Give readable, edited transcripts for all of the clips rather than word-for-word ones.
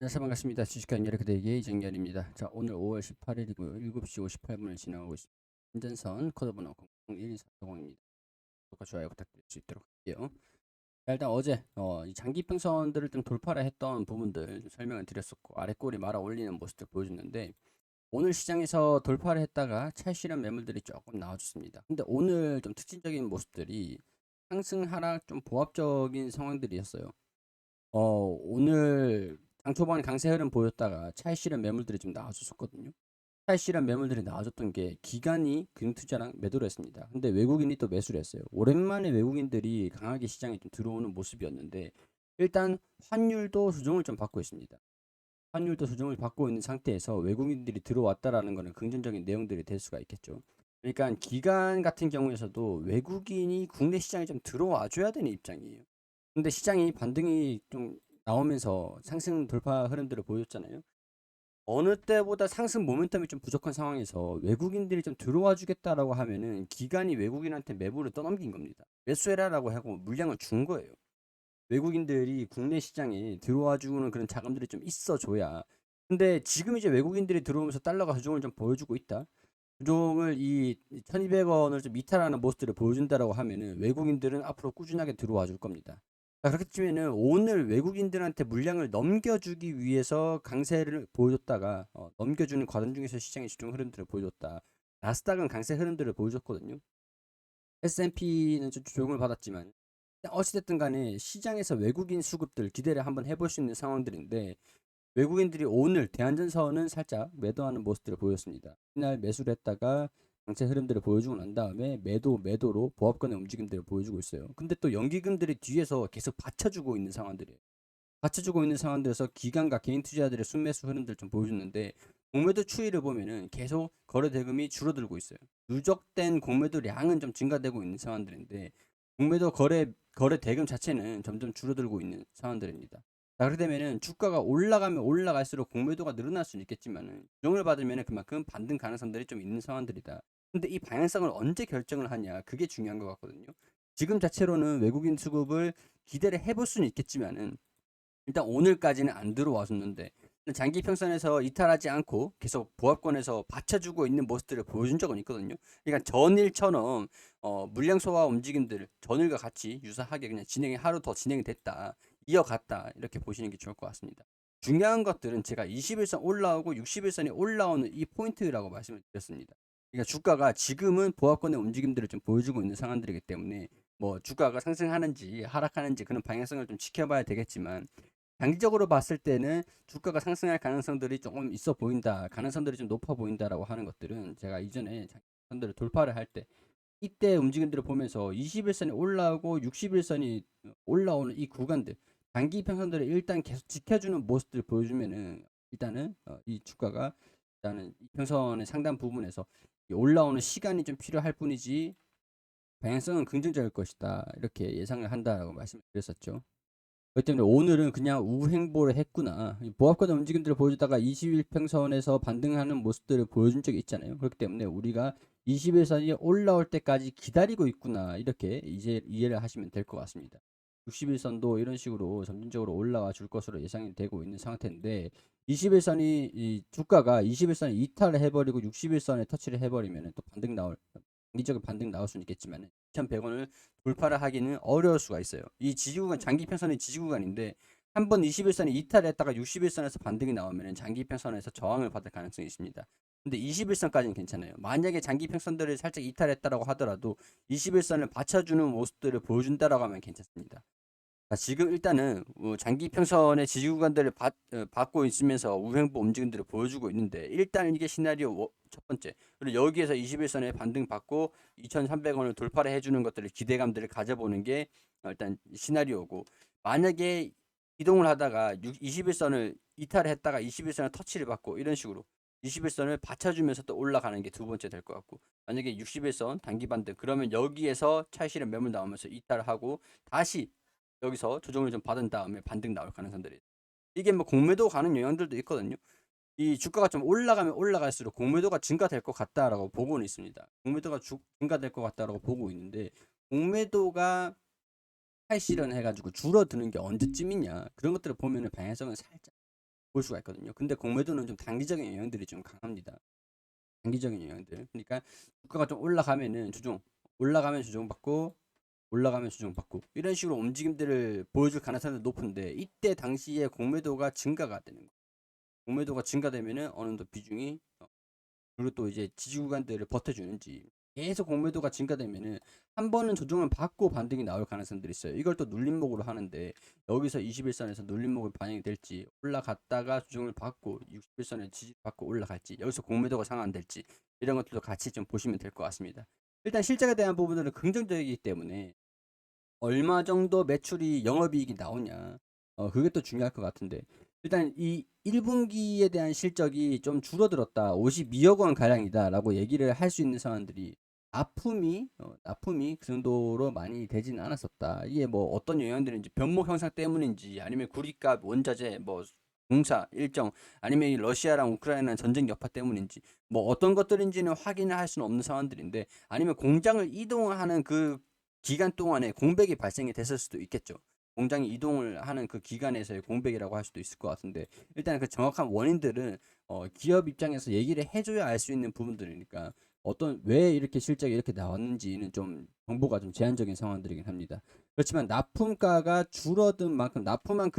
안녕하세요. 반갑습니다. 주식과 연결의 그대에게 이정열입니다. 자, 오늘 5월 18일이고요. 7시 58분을 지나가고 있습니다. 현전선 코드번호 001440입니다. 구독과 좋아요 부탁드릴 수 있도록 할게요. 자, 일단 어제 이 장기평선들을 좀 돌파를 했던 부분들 좀 설명을 드렸었고 아래 꼬리 말아 올리는 모습들 보여줬는데 오늘 시장에서 돌파를 했다가 차익실현 매물들이 조금 나와줬습니다. 근데 오늘 좀 특징적인 모습들이 상승 하락 좀 보합적인 상황들이었어요. 오늘 장 초반에 강세 흐름 보였다가 차익 실현 매물들이 좀 나와줬었거든요. 차익 실현 매물들이 나와줬던 게 기관이 금투자랑 매도를 했습니다. 근데 외국인이 또 매수를 했어요. 오랜만에 외국인들이 강하게 시장에 좀 들어오는 모습이었는데 일단 환율도 조정을 좀 받고 있습니다. 환율도 조정을 받고 있는 상태에서 외국인들이 들어왔다라는 것은 긍정적인 내용들이 될 수가 있겠죠. 그러니까 기관 같은 경우에서도 외국인이 국내 시장에 좀 들어와 줘야 되는 입장이에요. 근데 시장이 반등이 좀 나오면서 상승 돌파 흐름들을 보였잖아요. 어느 때보다 상승 모멘텀이 좀 부족한 상황에서 외국인들이 좀 들어와 주겠다라고 하면은 기관이 외국인한테 매물을 떠넘긴 겁니다. 매수해라라고 하고 물량을 준 거예요. 외국인들이 국내 시장에 들어와 주는 그런 자금들이 좀 있어 줘야. 근데 지금 이제 외국인들이 들어오면서 달러가 조정을 좀 보여주고 있다. 조정을 이 1200원을 좀 이탈하는 모습들을 보여준다라고 하면은 외국인들은 앞으로 꾸준하게 들어와 줄 겁니다. 자, 그렇게 치면은 오늘 외국인들한테 물량을 넘겨주기 위해서 강세를 보여줬다가 넘겨주는 과정 중에서 시장의 집중 흐름들을 보여줬다. 나스닥은 강세 흐름들을 보여줬거든요. S&P는 좀 조정을 받았지만 어찌됐든 간에 시장에서 외국인 수급들 기대를 한번 해볼 수 있는 상황들인데 외국인들이 오늘 대한전선은 살짝 매도하는 모습들을 보였습니다. 이날 매수를 했다가 강세 흐름들을 보여주고 난 다음에 매도로 보합권의 움직임들을 보여주고 있어요. 근데 또 연기금들이 뒤에서 계속 받쳐주고 있는 상황들이에요. 받쳐주고 있는 상황들에서 기관과 개인 투자자들의 순매수 흐름들 좀 보여줬는데 공매도 추이를 보면은 계속 거래 대금이 줄어들고 있어요. 누적된 공매도량은 좀 증가되고 있는 상황들인데 공매도 거래 대금 자체는 점점 줄어들고 있는 상황들입니다. 자, 그렇게 되면은 주가가 올라가면 올라갈수록 공매도가 늘어날 수는 있겠지만은 조정을 받으면은 그만큼 반등 가능성들이 좀 있는 상황들이다. 근데 이 방향성을 언제 결정을 하냐 그게 중요한 것 같거든요. 지금 자체로는 외국인 수급을 기대를 해볼 수는 있겠지만은 일단 오늘까지는 안 들어왔었는데 장기 평선에서 이탈하지 않고 계속 보합권에서 받쳐주고 있는 모습들을 보여준 적은 있거든요. 그러니까 전일처럼 물량 소화 움직임들을 전일과 같이 유사하게 그냥 진행이 하루 더 진행이 됐다, 이어갔다 이렇게 보시는 게 좋을 것 같습니다. 중요한 것들은 제가 21선 올라오고 61선이 올라오는 이 포인트라고 말씀을 드렸습니다. 그러니까 주가가 지금은 보합권의 움직임들을 좀 보여주고 있는 상황들이기 때문에 뭐 주가가 상승하는지 하락하는지 그런 방향성을 좀 지켜봐야 되겠지만 장기적으로 봤을 때는 주가가 상승할 가능성들이 조금 있어 보인다, 가능성들이 좀 높아 보인다라고 하는 것들은 제가 이전에 장기선들을 돌파를 할 때 이때 움직임들을 보면서 21선이 올라오고 61선이 올라오는 이 구간들 장기 평선들을 일단 계속 지켜주는 모습들을 보여주면은 일단은 이 주가가 일단은 이 평선의 상당 부분에서 올라오는 시간이 좀 필요할 뿐이지 방향성은 긍정적일 것이다 이렇게 예상을 한다라고 말씀을 드렸었죠. 그렇기 때문에 오늘은 그냥 우행보를 했구나. 보합권의 움직임들을 보여주다가 21평선에서 반등하는 모습들을 보여준 적이 있잖아요. 그렇기 때문에 우리가 21선이 올라올 때까지 기다리고 있구나. 이렇게 이제 이해를 하시면 될 것 같습니다. 61선도 이런 식으로 점진적으로 올라와 줄 것으로 예상이 되고 있는 상태인데 21선이 이 주가가 21선을 이탈을 해버리고 61선에 터치를 해버리면 또 반등 나올 장기적인 반등 나올 수는 있겠지만 2,100원을 돌파를 하기는 어려울 수가 있어요. 이 지지구간 장기평선의 지지구간인데 한번 21선이 이탈했다가 61선에서 반등이 나오면 장기평선에서 저항을 받을 가능성이 있습니다. 근데 21선까지는 괜찮아요. 만약에 장기평선들을 살짝 이탈했다라고 하더라도 21선을 받쳐주는 모습들을 보여준다라고 하면 괜찮습니다. 자, 지금 일단은 장기 평선의 지지 구간들을 받고 있으면서 우행보 움직임들을 보여주고 있는데 일단 이게 시나리오 첫 번째. 그리고 여기에서 21선에 반등 받고 2,300원을 돌파를 해주는 것들을 기대감들을 가져보는 게 일단 시나리오고 만약에 이동을 하다가 21선을 이탈했다가 21선을 터치를 받고 이런 식으로 21선을 받쳐주면서 또 올라가는 게 두 번째 될 것 같고 만약에 61선 단기 반등 그러면 여기에서 차익실현 매물 나오면서 이탈을 하고 다시 여기서 조정을 좀 받은 다음에 반등 나올 가능성들이 이게 뭐 공매도 가는 영향들도 있거든요. 이 주가가 좀 올라가면 올라갈수록 공매도가 증가될 것 같다라고 보고는 있습니다. 공매도가 증가될 것 같다라고 보고 있는데 공매도가 팔실현 해가지고 줄어드는 게 언제쯤이냐 그런 것들을 보면은 방향성은 살짝 볼 수가 있거든요. 근데 공매도는 좀 단기적인 영향들이 좀 강합니다. 단기적인 영향들. 그러니까 주가가 좀 올라가면은 주종, 올라가면 주종받고, 올라가면 주종받고 이런 식으로 움직임들을 보여줄 가능성이 높은데 이때 당시에 공매도가 증가가 되는 거예요. 공매도가 증가되면은 어느 정도 비중이 그리고 또 이제 지지 구간들을 버텨주는지 계속 공매도가 증가되면은 한 번은 조정을 받고 반등이 나올 가능성들이 있어요. 이걸 또 눌림목으로 하는데 여기서 21선에서 눌림목이 반영이 될지 올라갔다가 조정을 받고 61선에 지지 받고 올라갈지 여기서 공매도가 상환될지 이런 것들도 같이 좀 보시면 될 것 같습니다. 일단 실적에 대한 부분들은 긍정적이기 때문에 얼마 정도 매출이 영업이익이 나오냐 그게 또 중요할 것 같은데 일단 이 1분기에 대한 실적이 좀 줄어들었다 52억 원 가량이다 라고 얘기를 할 수 있는 상황들이 납품이 그 정도로 많이 되진 않았었다. 이게 뭐 어떤 영향들인지 변목 형상 때문인지 아니면 구리값 원자재 뭐 공사 일정 아니면 이 러시아랑 우크라이나 전쟁 여파 때문인지 뭐 어떤 것들인지는 확인을 할 수는 없는 상황들인데 아니면 공장을 이동하는 그 기간 동안에 공백이 발생이 됐을 수도 있겠죠. 공장이 이동을 하는 그 기간에서의 공백이라고 할 수도 있을 것 같은데 일단 그 정확한 원인들은 기업 입장에서 얘기를 해줘야 알 수 있는 부분들이니까 어떤 왜 이렇게 실적이 이렇게 나왔는지는 좀 정보가 좀 제한적인 상황들이긴 합니다. 그렇지만 납품가가 줄어든 만큼 납품한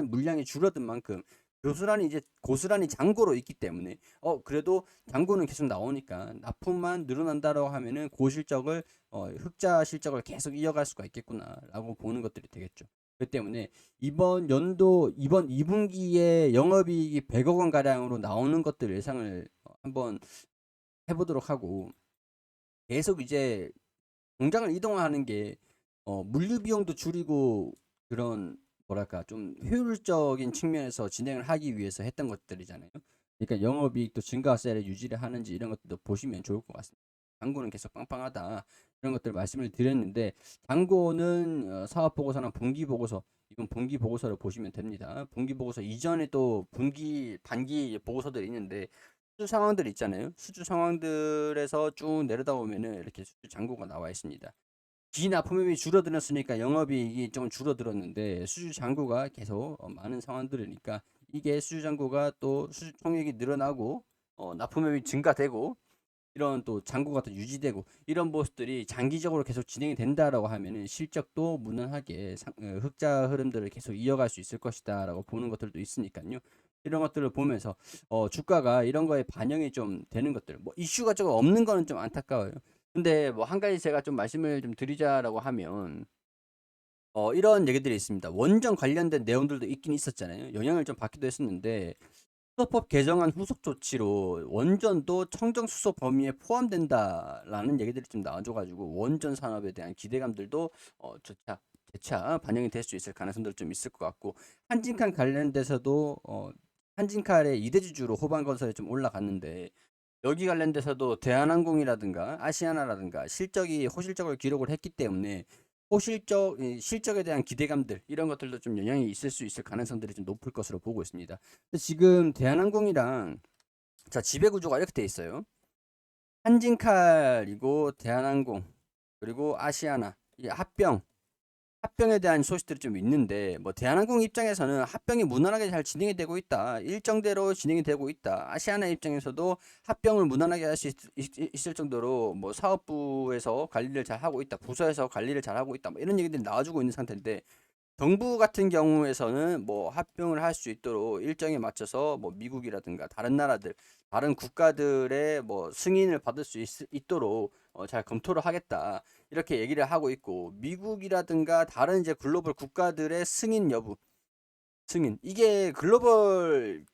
물량이 줄어든 만큼 고스란히 이제 고스란히 잔고로 있기 때문에 그래도 잔고는 계속 나오니까 납품만 늘어난다고 하면은 고실적을 흑자 실적을 계속 이어갈 수가 있겠구나라고 보는 것들이 되겠죠. 그렇기 때문에 이번 2분기에 영업이익이 100억 원 가량으로 나오는 것들 예상을 한번 해보도록 하고 계속 이제 공장을 이동하는 게 물류 비용도 줄이고 그런 뭐랄까 좀 효율적인 측면에서 진행을 하기 위해서 했던 것들이잖아요. 그러니까 영업이익도 증가세를 유지를 하는지 이런 것들도 보시면 좋을 것 같습니다. 당고는 계속 빵빵하다 이런 것들 말씀을 드렸는데 당고는 사업 보고서나 분기 보고서 이건 분기 보고서를 보시면 됩니다. 분기 보고서 이전에 또 분기 반기 보고서들이 있는데 수주 상황들 있잖아요. 수주 상황들에서 쭉 내려다 보면은 이렇게 수주 잔고가 나와 있습니다. 기납품이 줄어들었으니까 영업이익이 좀 줄어들었는데 수주 잔고가 계속 많은 상황들이니까 이게 수주 잔고가 또 수주 총액이 늘어나고 납품액이 증가되고 이런 또 잔고가 또 유지되고 이런 모습들이 장기적으로 계속 진행이 된다라고 하면은 실적도 무난하게 흑자 흐름들을 계속 이어갈 수 있을 것이다라고 보는 것들도 있으니까요. 이런 것들을 보면서 주가가 이런 거에 반영이 좀 되는 것들 뭐 이슈가 조금 없는 거는 좀 안타까워요. 근데 뭐 한 가지 제가 좀 말씀을 좀 드리자라고 하면 이런 얘기들이 있습니다. 원전 관련된 내용들도 있긴 있었잖아요. 영향을 좀 받기도 했었는데 수소법 개정안 후속 조치로 원전도 청정 수소 범위에 포함된다라는 얘기들이 좀 나와줘가지고 원전 산업에 대한 기대감들도 재차 반영이 될 수 있을 가능성도 좀 있을 것 같고 한진칼 관련돼서도 한진칼의 이대주주로 호반건설에 좀 올라갔는데 여기 관련돼서도 대한항공이라든가 아시아나라든가 실적이 호실적을 기록을 했기 때문에 실적에 대한 기대감들 이런 것들도 좀 영향이 있을 수 있을 가능성들이 좀 높을 것으로 보고 있습니다. 근데 지금 대한항공이랑 자 지배 구조가 이렇게 돼 있어요. 한진칼이고 대한항공 그리고 아시아나 이 합병에 대한 소식들이 좀 있는데 뭐 대한항공 입장에서는 합병이 무난하게 잘 진행이 되고 있다. 일정대로 진행이 되고 있다. 아시아나 입장에서도 합병을 무난하게 할 수 있을 정도로 뭐 사업부에서 관리를 잘 하고 있다. 부서에서 관리를 잘 하고 있다. 뭐 이런 얘기들이 나와주고 있는 상태인데 정부 같은 경우에서는 뭐 합병을 할 수 있도록 일정에 맞춰서 뭐 미국이라든가 다른 국가들의 뭐 승인을 받을 수 있도록 잘 검토를 하겠다. 이렇게 얘기를 하고 있고 미국이라든가 다른 이제 글로벌 국가들의 승인 여부, 이게 글로벌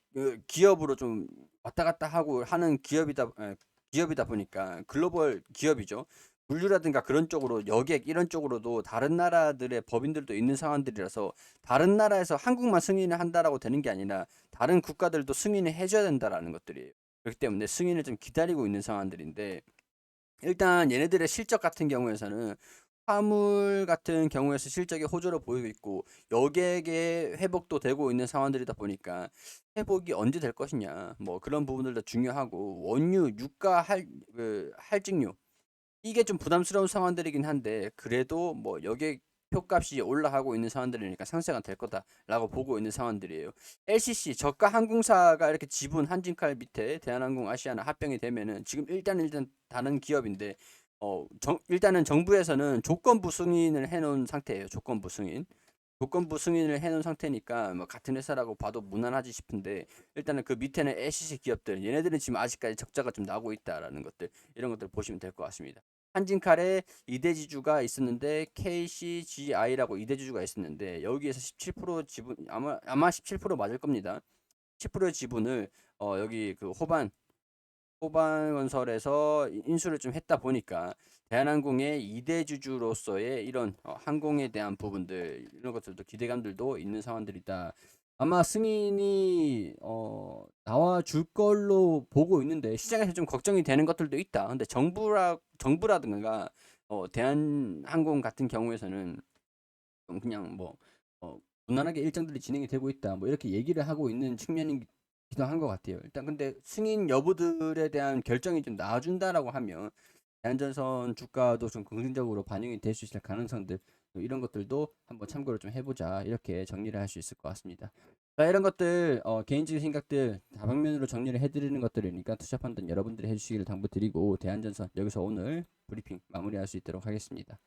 기업으로 좀 왔다 갔다 하고 하는 기업이다 보니까 글로벌 기업이죠. 물류라든가 그런 쪽으로 여객 이런 쪽으로도 다른 나라들의 법인들도 있는 상황들이라서 다른 나라에서 한국만 승인을 한다라고 되는 게 아니라 다른 국가들도 승인을 해줘야 된다라는 것들이에요. 그렇기 때문에 승인을 좀 기다리고 있는 상황들인데 일단 얘네들의 실적 같은 경우에서는 화물 같은 경우에서 실적이 호조를 보이고 있고 여객의 회복도 되고 있는 상황들이다 보니까 회복이 언제 될 것이냐 뭐 그런 부분들도 중요하고 원유, 유가 할증료 이게 좀 부담스러운 상황들이긴 한데 그래도 뭐 여객 표값이 올라가고 있는 상황들이니까 상세가 될 거다라고 보고 있는 상황들이에요. LCC 저가 항공사가 이렇게 지분 한진칼 밑에 대한항공, 아시아나 합병이 되면은 지금 일단 다른 기업인데 일단은 정부에서는 조건부 승인을 해놓은 상태예요. 조건부 승인을 해놓은 상태니까 뭐 같은 회사라고 봐도 무난하지 싶은데, 일단은 그 밑에는 LCC 기업들, 얘네들은 지금 아직까지 적자가 좀 나고 있다라는 것들, 이런 것들 보시면 될 것 같습니다. 한진칼에 이대지주가 있었는데 KCGI라고 이대지주가 있었는데 여기에서 17% 지분, 아마 17% 맞을 겁니다. 10%의 지분을 여기 그 호반건설에서 인수를 좀 했다 보니까 대한항공의 이대주주로서의 이런 항공에 대한 부분들, 이런 것들도 기대감들도 있는 상황들이다. 아마 승인이 나와 줄 걸로 보고 있는데 시장에서 좀 걱정이 되는 것들도 있다. 근데 정부라든가 대한항공 같은 경우에서는 좀 그냥 뭐 무난하게 일정들이 진행이 되고 있다, 뭐 이렇게 얘기를 하고 있는 측면이기도 한 것 같아요. 일단 근데 승인 여부들에 대한 결정이 좀 나와준다라고 하면 대한전선 주가도 좀 긍정적으로 반영이 될 수 있을 가능성들, 이런 것들도 한번 참고를 좀 해보자, 이렇게 정리를 할 수 있을 것 같습니다. 자, 이런 것들 개인적인 생각들 다방면으로 정리를 해드리는 것들이니까 투자 판단 여러분들이 해주시기를 당부드리고, 대한전선 여기서 오늘 브리핑 마무리할 수 있도록 하겠습니다.